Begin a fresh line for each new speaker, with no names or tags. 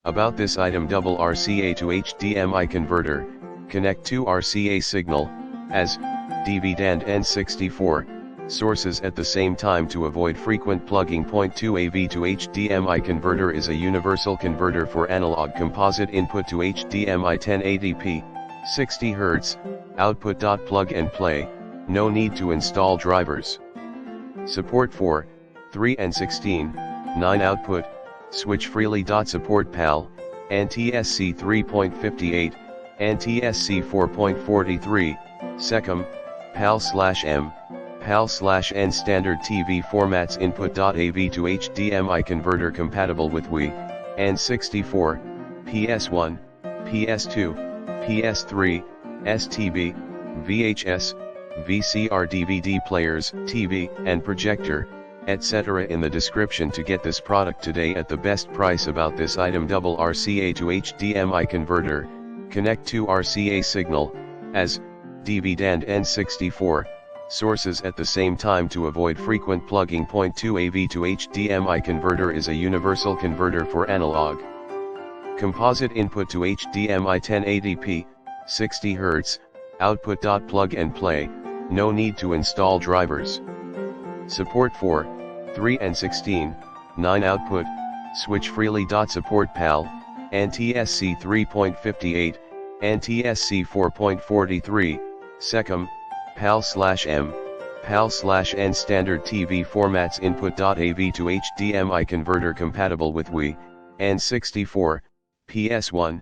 About this item: double RCA to HDMI converter, connect to RCA signal, as DVD and N64, sources at the same time to avoid frequent plugging. Point 2 AV to HDMI converter is a universal converter for analog composite input to HDMI 1080p, 60 Hz, output. Plug and play, no need to install drivers. Support for 3 and 16, 9 output, switch freely. Support PAL, NTSC 3.58, NTSC 4.43, SECOM, PAL/M, PAL/N. Standard TV formats. Input. AV to HDMI converter compatible with Wii, N64, PS1, PS2, PS3, STB, VHS, VCR, DVD players, TV and projector, etc. in the description to get this product today at the best price. About this item: double RCA to HDMI converter, connect to RCA signal, as DVD and N64, sources at the same time to avoid frequent plugging. Point 2 AV to HDMI converter is a universal converter for analog composite input to HDMI 1080p, 60 Hz, output. Plug and play, no need to install drivers. Support for 3 and 16, 9 output, switch freely. Support PAL, NTSC 3.58, NTSC 4.43, SECOM, PAL/M, PAL/N. Standard TV formats. Input. AV to HDMI converter compatible with Wii, N64, PS1,